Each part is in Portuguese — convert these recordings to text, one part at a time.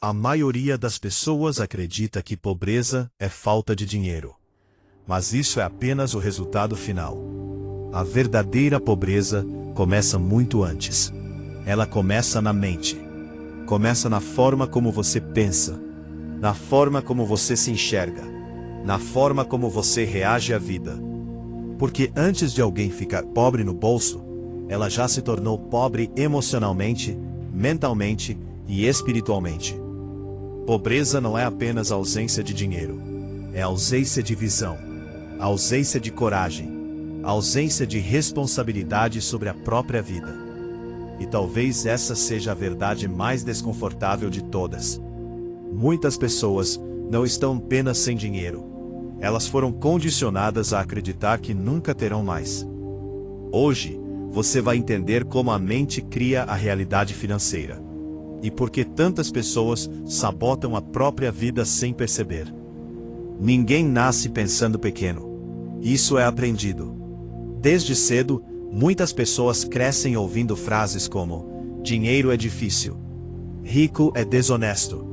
A maioria das pessoas acredita que pobreza é falta de dinheiro. Mas isso é apenas o resultado final. A verdadeira pobreza começa muito antes. Ela começa na mente. Começa na forma como você pensa, na forma como você se enxerga, na forma como você reage à vida. Porque antes de alguém ficar pobre no bolso, ela já se tornou pobre emocionalmente, mentalmente e espiritualmente. Pobreza não é apenas ausência de dinheiro, é ausência de visão, ausência de coragem, ausência de responsabilidade sobre a própria vida. E talvez essa seja a verdade mais desconfortável de todas. Muitas pessoas não estão apenas sem dinheiro, elas foram condicionadas a acreditar que nunca terão mais. Hoje, você vai entender como a mente cria a realidade financeira. E por que tantas pessoas sabotam a própria vida sem perceber. Ninguém nasce pensando pequeno. Isso é aprendido. Desde cedo, muitas pessoas crescem ouvindo frases como: dinheiro é difícil, rico é desonesto.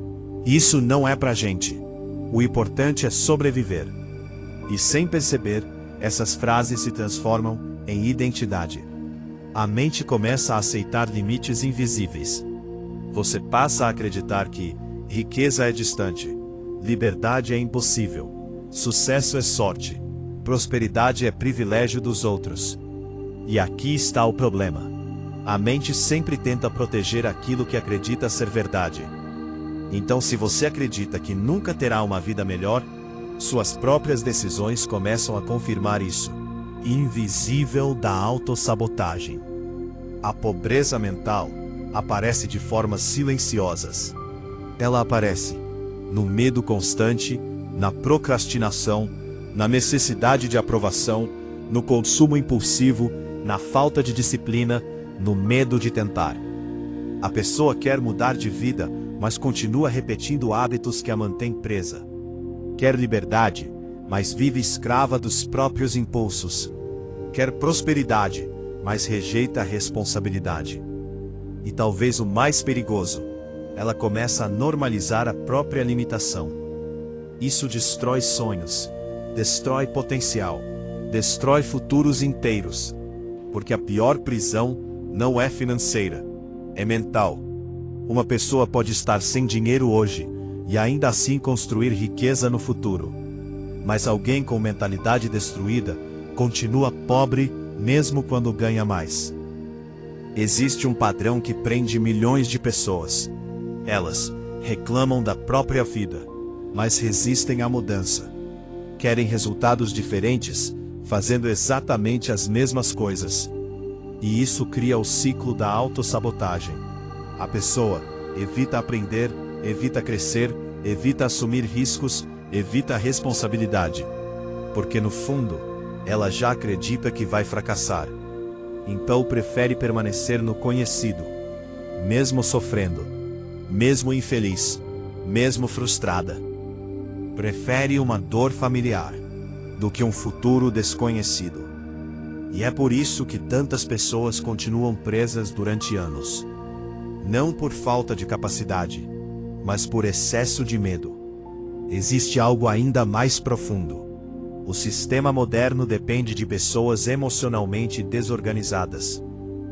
Isso não é pra gente. O importante é sobreviver. E sem perceber, essas frases se transformam em identidade. A mente começa a aceitar limites invisíveis. Você passa a acreditar que riqueza é distante, liberdade é impossível, sucesso é sorte, prosperidade é privilégio dos outros. E aqui está o problema. A mente sempre tenta proteger aquilo que acredita ser verdade. Então, se você acredita que nunca terá uma vida melhor, suas próprias decisões começam a confirmar isso. Invisível da autossabotagem. A pobreza mental aparece de formas silenciosas. Ela aparece no medo constante, na procrastinação, na necessidade de aprovação, no consumo impulsivo, na falta de disciplina, no medo de tentar. A pessoa quer mudar de vida, mas continua repetindo hábitos que a mantêm presa. Quer liberdade, mas vive escrava dos próprios impulsos. Quer prosperidade, mas rejeita a responsabilidade. E talvez o mais perigoso, ela começa a normalizar a própria limitação. Isso destrói sonhos, destrói potencial, destrói futuros inteiros. Porque a pior prisão não é financeira, é mental. Uma pessoa pode estar sem dinheiro hoje e ainda assim construir riqueza no futuro. Mas alguém com mentalidade destruída continua pobre mesmo quando ganha mais. Existe um padrão que prende milhões de pessoas. Elas reclamam da própria vida, mas resistem à mudança. Querem resultados diferentes, fazendo exatamente as mesmas coisas. E isso cria o ciclo da autossabotagem. A pessoa evita aprender, evita crescer, evita assumir riscos, evita a responsabilidade. Porque no fundo, ela já acredita que vai fracassar. Então prefere permanecer no conhecido, mesmo sofrendo, mesmo infeliz, mesmo frustrada. Prefere uma dor familiar do que um futuro desconhecido. E é por isso que tantas pessoas continuam presas durante anos. Não por falta de capacidade, mas por excesso de medo. Existe algo ainda mais profundo. O sistema moderno depende de pessoas emocionalmente desorganizadas.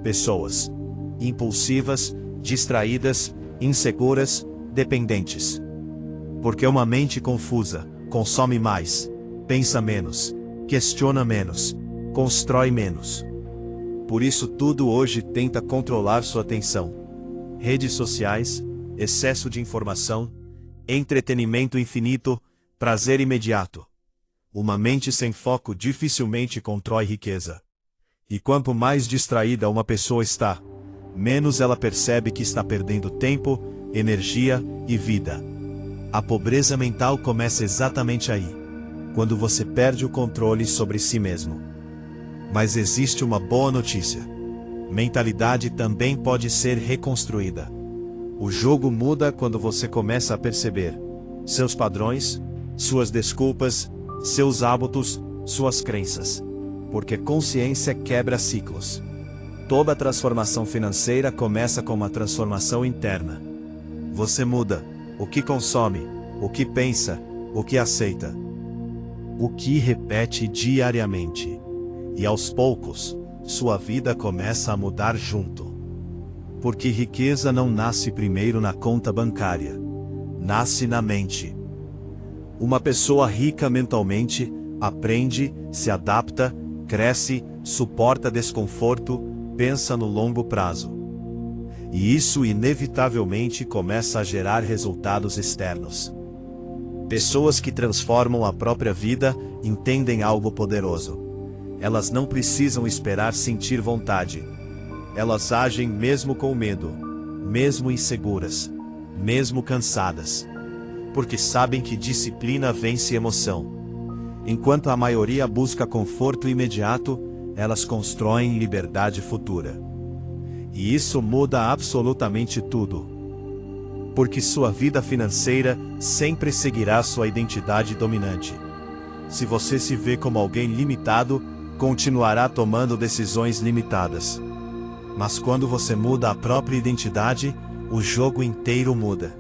Pessoas impulsivas, distraídas, inseguras, dependentes. Porque uma mente confusa consome mais, pensa menos, questiona menos, constrói menos. Por isso tudo hoje tenta controlar sua atenção. Redes sociais, excesso de informação, entretenimento infinito, prazer imediato. Uma mente sem foco dificilmente constrói riqueza. E quanto mais distraída uma pessoa está, menos ela percebe que está perdendo tempo, energia e vida. A pobreza mental começa exatamente aí, quando você perde o controle sobre si mesmo. Mas existe uma boa notícia. Mentalidade também pode ser reconstruída. O jogo muda quando você começa a perceber seus padrões, suas desculpas, seus hábitos, suas crenças. Porque consciência quebra ciclos. Toda transformação financeira começa com uma transformação interna. Você muda, o que consome, o que pensa, o que aceita, o que repete diariamente. E aos poucos, sua vida começa a mudar junto. Porque riqueza não nasce primeiro na conta bancária, nasce na mente. Uma pessoa rica mentalmente aprende, se adapta, cresce, suporta desconforto, pensa no longo prazo. E isso inevitavelmente começa a gerar resultados externos. Pessoas que transformam a própria vida entendem algo poderoso. Elas não precisam esperar sentir vontade. Elas agem mesmo com medo, mesmo inseguras, mesmo cansadas. Porque sabem que disciplina vence emoção. Enquanto a maioria busca conforto imediato, elas constroem liberdade futura. E isso muda absolutamente tudo. Porque sua vida financeira sempre seguirá sua identidade dominante. Se você se vê como alguém limitado, continuará tomando decisões limitadas. Mas quando você muda a própria identidade, o jogo inteiro muda.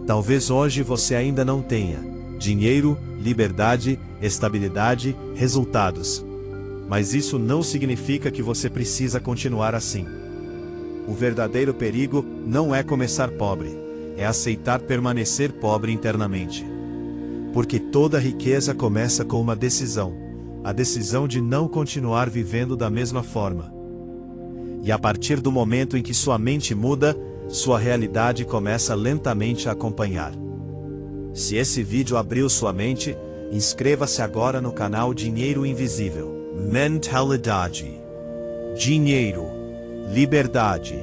Talvez hoje você ainda não tenha dinheiro, liberdade, estabilidade, resultados. Mas isso não significa que você precisa continuar assim. O verdadeiro perigo não é começar pobre, é aceitar permanecer pobre internamente. Porque toda riqueza começa com uma decisão, a decisão de não continuar vivendo da mesma forma. E a partir do momento em que sua mente muda, sua realidade começa lentamente a acompanhar. Se esse vídeo abriu sua mente, inscreva-se agora no canal Dinheiro Invisível. Mentalidade, dinheiro, liberdade,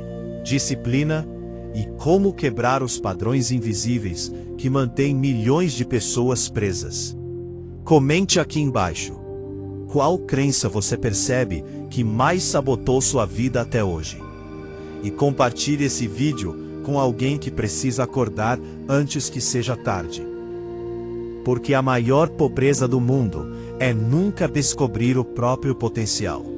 disciplina e como quebrar os padrões invisíveis que mantêm milhões de pessoas presas. Comente aqui embaixo. Qual crença você percebe que mais sabotou sua vida até hoje? E compartilhe esse vídeo com alguém que precisa acordar antes que seja tarde. Porque a maior pobreza do mundo é nunca descobrir o próprio potencial.